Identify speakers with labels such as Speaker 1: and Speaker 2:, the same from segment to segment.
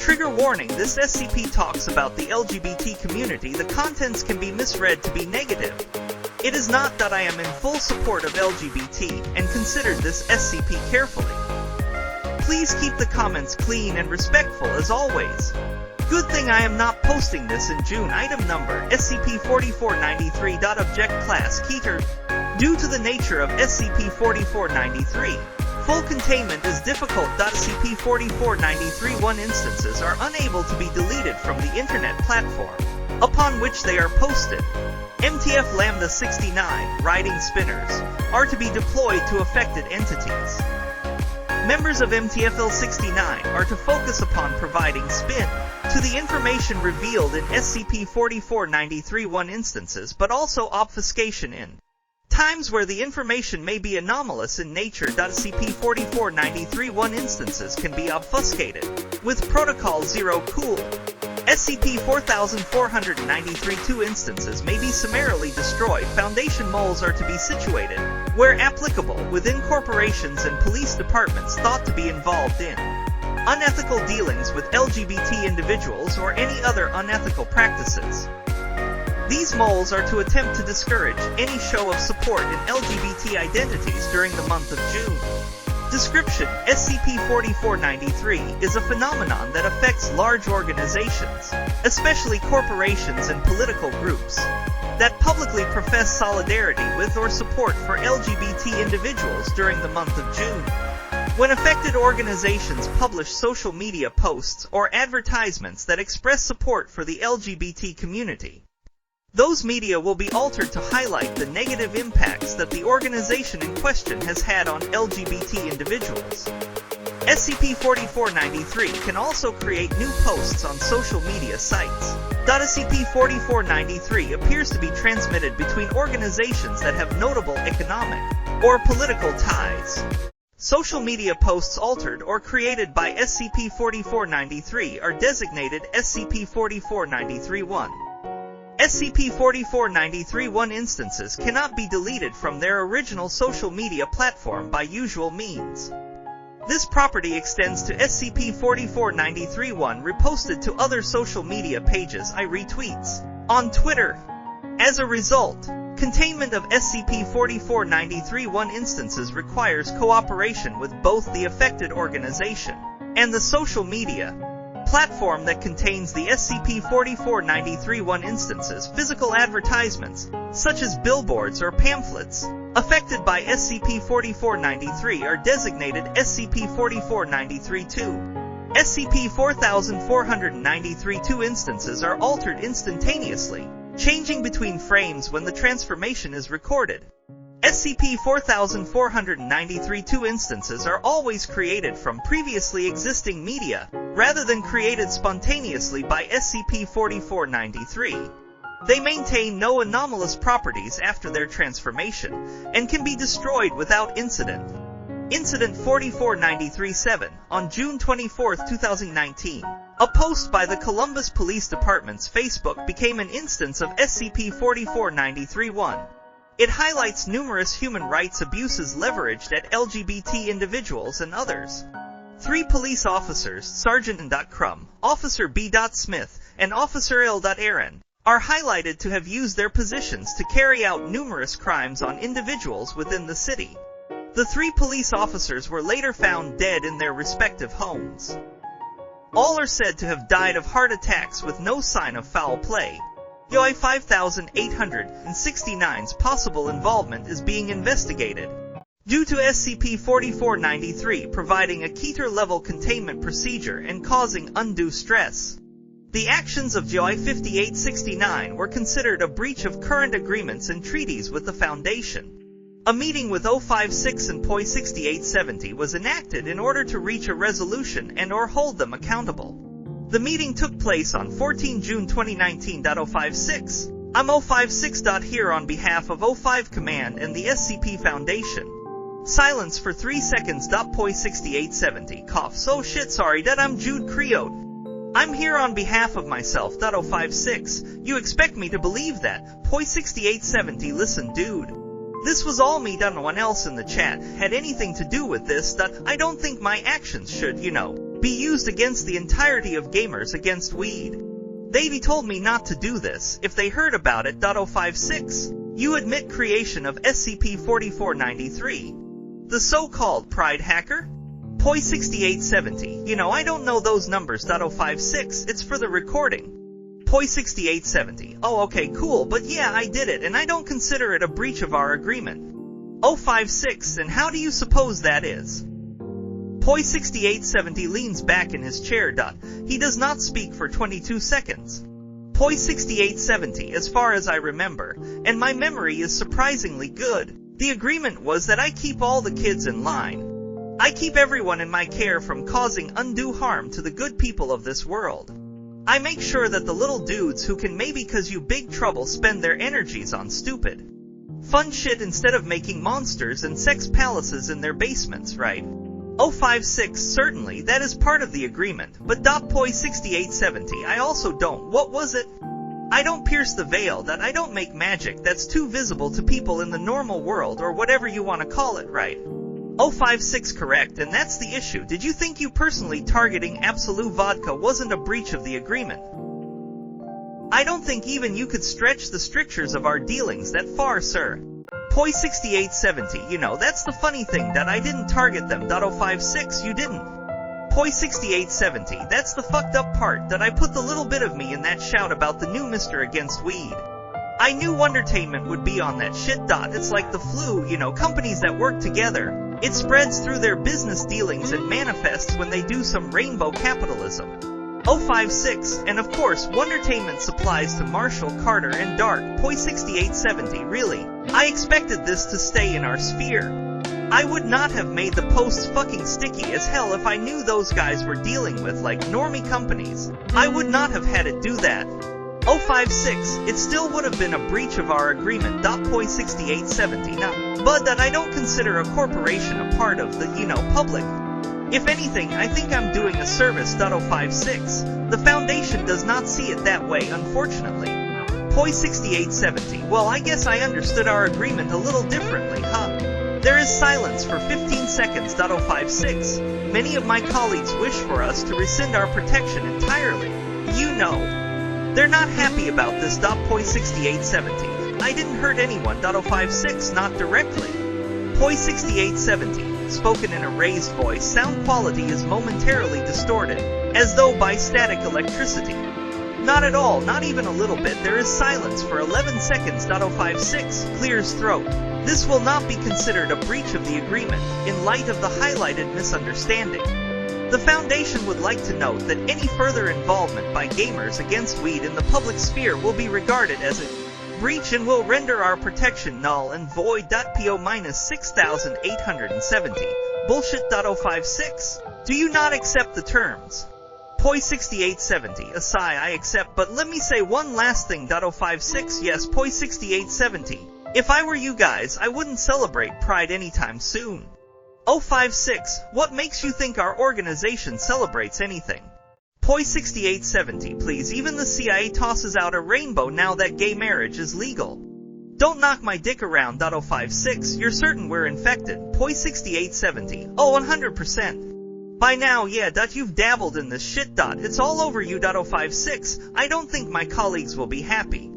Speaker 1: Trigger warning: this SCP talks about the LGBT community. The contents can be misread to be negative. It is not that I am in full support of LGBT, and considered this SCP carefully. Please keep the comments clean and respectful as always. Good thing I am not posting this in June. Item number SCP-4493. Object Class Keter. Due to the nature of SCP-4493, full containment is difficult. SCP-4493-1 instances are unable to be deleted from the internet platform upon which they are posted. MTF Lambda 69 writing spinners are to be deployed to affected entities. Members of MTFL 69 are to focus upon providing spin to the information revealed in SCP-4493-1 instances, but also obfuscation in times where the information may be anomalous in nature. SCP-4493-1 instances can be obfuscated with Protocol 0 Cool. SCP-4493-2 instances may be summarily destroyed. Foundation moles are to be situated, where applicable, within corporations and police departments thought to be involved in unethical dealings with LGBT individuals or any other unethical practices. These moles are to attempt to discourage any show of support in LGBT identities during the month of June. Description: SCP-4493 is a phenomenon that affects large organizations, especially corporations and political groups, that publicly profess solidarity with or support for LGBT individuals during the month of June. When affected organizations publish social media posts or advertisements that express support for the LGBT community, those media will be altered to highlight the negative impacts that the organization in question has had on LGBT individuals. SCP-4493 can also create new posts on social media sites. SCP-4493 appears to be transmitted between organizations that have notable economic or political ties. Social media posts altered or created by SCP-4493 are designated SCP-4493-1. SCP-4493-1 instances cannot be deleted from their original social media platform by usual means. This property extends to SCP-4493-1 reposted to other social media pages I retweets on Twitter. As a result, containment of SCP-4493-1 instances requires cooperation with both the affected organization and the social media platform that contains the SCP-4493-1 instances. Physical advertisements, such as billboards or pamphlets, affected by SCP-4493 are designated SCP-4493-2. SCP-4493-2 instances are altered instantaneously, changing between frames when the transformation is recorded. SCP-4493-2 instances are always created from previously existing media, rather than created spontaneously by SCP-4493. They maintain no anomalous properties after their transformation, and can be destroyed without incident. Incident 4493-7, on June 24, 2019, a post by the Columbus Police Department's Facebook became an instance of SCP-4493-1. It highlights numerous human rights abuses leveraged at LGBT individuals and others. 3 police officers, Sergeant Crum, Officer B. Smith, and Officer L. Aaron, are highlighted to have used their positions to carry out numerous crimes on individuals within the city. The 3 police officers were later found dead in their respective homes. All are said to have died of heart attacks with no sign of foul play. YOI 5869's possible involvement is being investigated, due to SCP-4493 providing a Keter-level containment procedure and causing undue stress. The actions of YOI 5869 were considered a breach of current agreements and treaties with the Foundation. A meeting with 056 and POI 6870 was enacted in order to reach a resolution and/or hold them accountable. The meeting took place on 14 June 2019. 056. I'm 056. Here on behalf of 05 Command and the SCP Foundation. Silence for 3 seconds. POI 6870. Cough. So shit sorry that I'm Jude Creote. I'm here on behalf of myself. 056. You expect me to believe that? POI 6870. Listen dude. This was all me. No one else in the chat had anything to do with this. I don't think my actions should, be used against the entirety of gamers against weed. They told me not to do this if they heard about it. 056. You admit creation of SCP-4493. The so-called Pride hacker? Poi6870. I don't know those numbers. 056. It's for the recording. Poi6870. Oh, okay, cool, but yeah, I did it, and I don't consider it a breach of our agreement. 056. And how do you suppose that is? Poi6870 leans back in his chair. He does not speak for 22 seconds. Poi6870, as far as I remember, and my memory is surprisingly good, the agreement was that I keep all the kids in line. I keep everyone in my care from causing undue harm to the good people of this world. I make sure that the little dudes who can maybe cause you big trouble spend their energies on stupid, fun shit instead of making monsters and sex palaces in their basements, right? 056. Certainly, that is part of the agreement, but Poi6870, I also don't. What was it? I don't pierce the veil. That I don't make magic that's too visible to people in the normal world, or whatever you want to call it, right? 056. Correct, and that's the issue. Did you think you personally targeting Absolute Vodka wasn't a breach of the agreement? I don't think even you could stretch the strictures of our dealings that far, sir. Poi6870, that's the funny thing, that I didn't target them. 056, you didn't. Poi6870, that's the fucked up part, that I put the little bit of me in that shout about the new Mr. Against Weed. I knew Wondertainment would be on that shit. It's like the flu, companies that work together. It spreads through their business dealings and manifests when they do some rainbow capitalism. 056, and of course, Wondertainment supplies to Marshall, Carter, and Dark. Poi6870, really? I expected this to stay in our sphere. I would not have made the posts fucking sticky as hell if I knew those guys were dealing with, like, normie companies. I would not have had it do that. 056, it still would have been a breach of our agreement. Poi6870, but that I don't consider a corporation a part of the, public. If anything, I think I'm doing a service. 056. The Foundation does not see it that way, unfortunately. Poi6870. Well, I guess I understood our agreement a little differently, huh? There is silence for 15 seconds. 056. Many of my colleagues wish for us to rescind our protection entirely. They're not happy about this. Poi6870. I didn't hurt anyone. 056. Not directly. Poi6870. Spoken in a raised voice, sound quality is momentarily distorted, as though by static electricity. Not at all, not even a little bit. There is silence for 11 seconds. 056 clears throat. This will not be considered a breach of the agreement, in light of the highlighted misunderstanding. The Foundation would like to note that any further involvement by gamers against weed in the public sphere will be regarded as a breach and will render our protection null and void. PO-6870. Bullshit. 056. Do you not accept the terms? Poi6870. A sigh. I accept, but let me say one last thing. 056. Yes, Poi6870. If I were you guys, I wouldn't celebrate Pride anytime soon. 056. What makes you think our organization celebrates anything? Poi6870, please. Even the CIA tosses out a rainbow now that gay marriage is legal. Don't knock my dick around. 056, you're certain we're infected. Poi6870, oh, 100%. By now, yeah, you've dabbled in this shit. It's all over you. 056, I don't think my colleagues will be happy.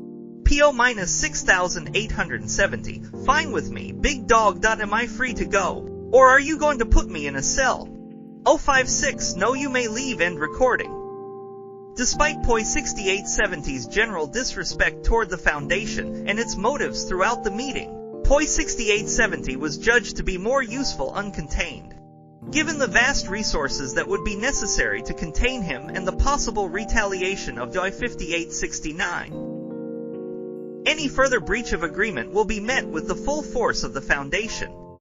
Speaker 1: PO-6870, fine with me. Big dog. Am I free to go? Or are you going to put me in a cell? 056, no, you may leave. End recording. Despite Poi6870's general disrespect toward the Foundation and its motives throughout the meeting, Poi6870 was judged to be more useful uncontained. Given the vast resources that would be necessary to contain him and the possible retaliation of Poi5869, any further breach of agreement will be met with the full force of the Foundation.